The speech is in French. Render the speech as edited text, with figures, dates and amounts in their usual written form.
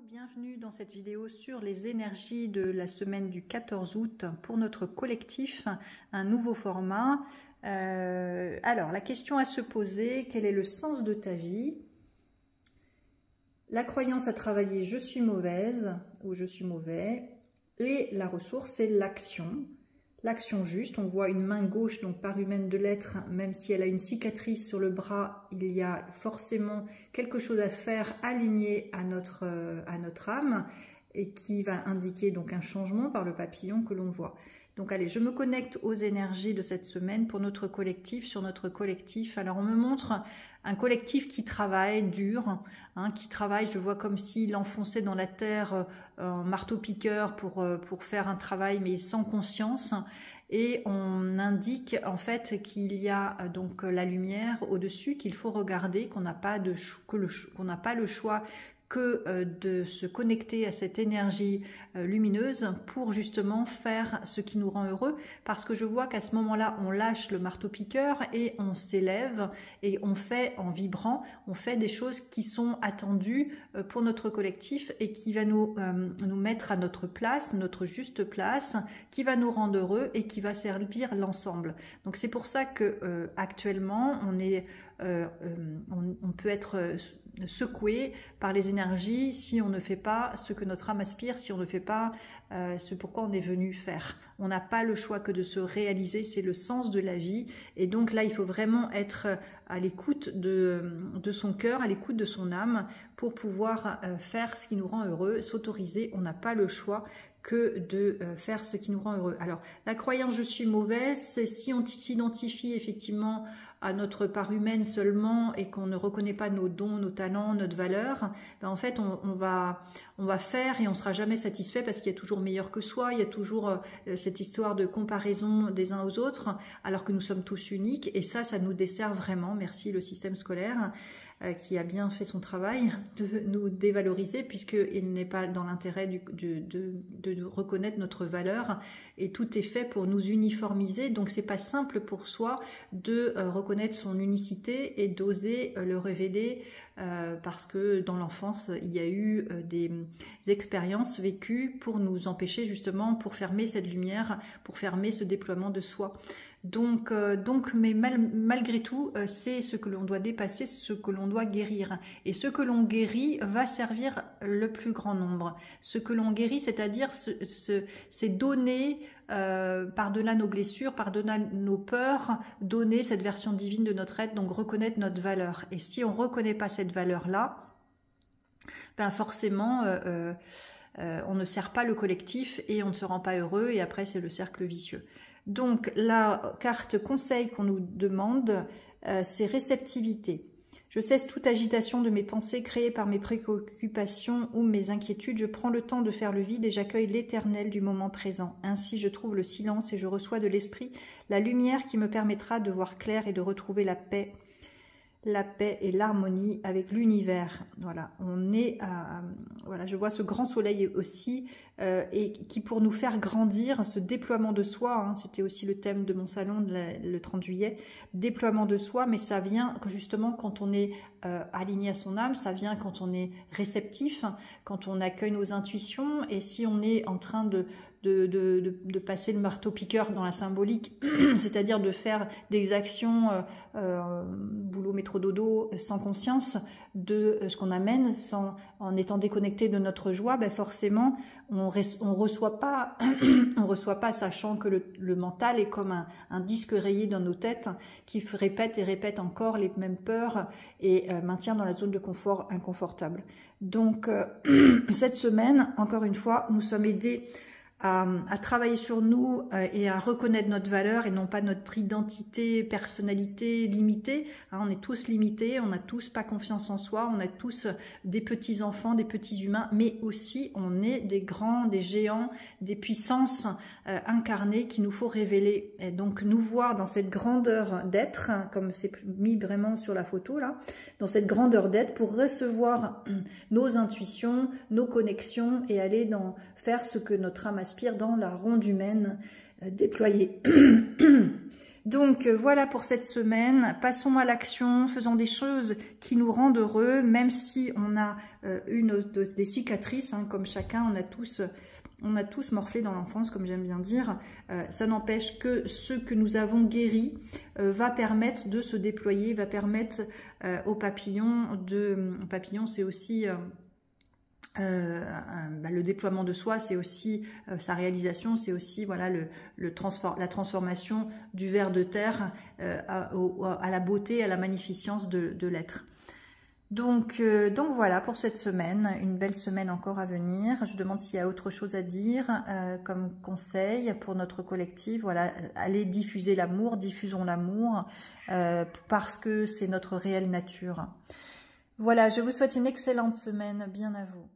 Bienvenue dans cette vidéo sur les énergies de la semaine du 14 août pour notre collectif, un nouveau format. Alors, la question à se poser, quel est le sens de ta vie? La croyance à travailler, je suis mauvaise ou je suis mauvais. Et la ressource, c'est l'action. L'action juste, on voit une main gauche, donc part humaine de l'être, même si elle a une cicatrice sur le bras, il y a forcément quelque chose à faire aligné à notre âme et qui va indiquer donc un changement par le papillon que l'on voit. Donc allez, je me connecte aux énergies de cette semaine pour notre collectif, sur notre collectif. Alors on me montre un collectif qui travaille dur, qui travaille, je vois comme s'il enfonçait dans la terre un marteau-piqueur pour faire un travail mais sans conscience. Et on indique en fait qu'il y a donc la lumière au-dessus, qu'il faut regarder, qu'on n'a pas le choix que de se connecter à cette énergie lumineuse pour justement faire ce qui nous rend heureux, parce que je vois qu'à ce moment-là, on lâche le marteau-piqueur et on s'élève et on fait en vibrant, on fait des choses qui sont attendues pour notre collectif et qui va nous mettre à notre place, notre juste place, qui va nous rendre heureux et qui va servir l'ensemble. Donc c'est pour ça que actuellement, on peut être secoué par les énergies si on ne fait pas ce que notre âme aspire, si on ne fait pas ce pourquoi on est venu faire. On n'a pas le choix que de se réaliser, c'est le sens de la vie. Et donc là, il faut vraiment être à l'écoute de son cœur, à l'écoute de son âme pour pouvoir faire ce qui nous rend heureux, s'autoriser. On n'a pas le choix que de faire ce qui nous rend heureux. Alors, la croyance « je suis mauvaise », c'est si on s'identifie effectivement à notre part humaine seulement et qu'on ne reconnaît pas nos dons, nos talents, notre valeur, ben en fait on va faire et on sera jamais satisfait parce qu'il y a toujours meilleur que soi, il y a toujours cette histoire de comparaison des uns aux autres alors que nous sommes tous uniques et ça nous dessert vraiment. Merci le système scolaire qui a bien fait son travail de nous dévaloriser puisqu'il n'est pas dans l'intérêt de reconnaître notre valeur et tout est fait pour nous uniformiser. Donc c'est pas simple pour soi de reconnaître son unicité et d'oser le révéler parce que dans l'enfance il y a eu des expériences vécues pour nous empêcher justement, pour fermer cette lumière, pour fermer ce déploiement de soi. Donc mais malgré tout, c'est ce que l'on doit dépasser, ce que l'on doit guérir. Et ce que l'on guérit va servir le plus grand nombre. Ce que l'on guérit, c'est-à-dire c'est donner par-delà nos blessures, par-delà nos peurs, donner cette version divine de notre être, donc reconnaître notre valeur. Et si on ne reconnaît pas cette valeur-là, ben forcément on ne sert pas le collectif et on ne se rend pas heureux et après c'est le cercle vicieux. Donc la carte conseil qu'on nous demande, c'est réceptivité. Je cesse toute agitation de mes pensées créées par mes préoccupations ou mes inquiétudes. Je prends le temps de faire le vide et j'accueille l'éternel du moment présent. Ainsi, je trouve le silence et je reçois de l'esprit la lumière qui me permettra de voir clair et de retrouver la paix et l'harmonie avec l'univers. Voilà, on est voilà, je vois ce grand soleil aussi et qui pour nous faire grandir, ce déploiement de soi, c'était aussi le thème de mon salon le 30 juillet, déploiement de soi, mais ça vient justement quand on est aligné à son âme, ça vient quand on est réceptif, quand on accueille nos intuitions et si on est en train de passer le marteau-piqueur dans la symbolique, c'est-à-dire de faire des actions boulot, métro, dodo, sans conscience de ce qu'on amène, en étant déconnecté de notre joie, ben forcément, on reçoit pas, on reçoit pas, sachant que le mental est comme un disque rayé dans nos têtes qui répète et répète encore les mêmes peurs et maintient dans la zone de confort inconfortable. Donc, cette semaine, encore une fois, nous sommes aidés à travailler sur nous et à reconnaître notre valeur et non pas notre identité, personnalité limitée. On est tous limités, on n'a tous pas confiance en soi, on a tous des petits enfants, des petits humains, mais aussi on est des grands, des géants, des puissances incarnées qu'il nous faut révéler. Et donc nous voir dans cette grandeur d'être, comme c'est mis vraiment sur la photo là, dans cette grandeur d'être pour recevoir nos intuitions, nos connexions et aller faire ce que notre âme aspire dans la ronde humaine déployée. Donc voilà pour cette semaine, passons à l'action, faisons des choses qui nous rendent heureux, même si on a des cicatrices, hein, comme chacun, on a tous morflé dans l'enfance, comme j'aime bien dire. Ça n'empêche que ce que nous avons guéri va permettre de se déployer, va permettre aux papillons papillon c'est aussi... le déploiement de soi, c'est aussi sa réalisation, c'est aussi voilà la transformation du ver de terre à la beauté, à la magnificence de l'être. Donc voilà pour cette semaine, une belle semaine encore à venir. Je demande s'il y a autre chose à dire comme conseil pour notre collectif. Voilà, allez diffuser l'amour, diffusons l'amour parce que c'est notre réelle nature. Voilà, je vous souhaite une excellente semaine, bien à vous.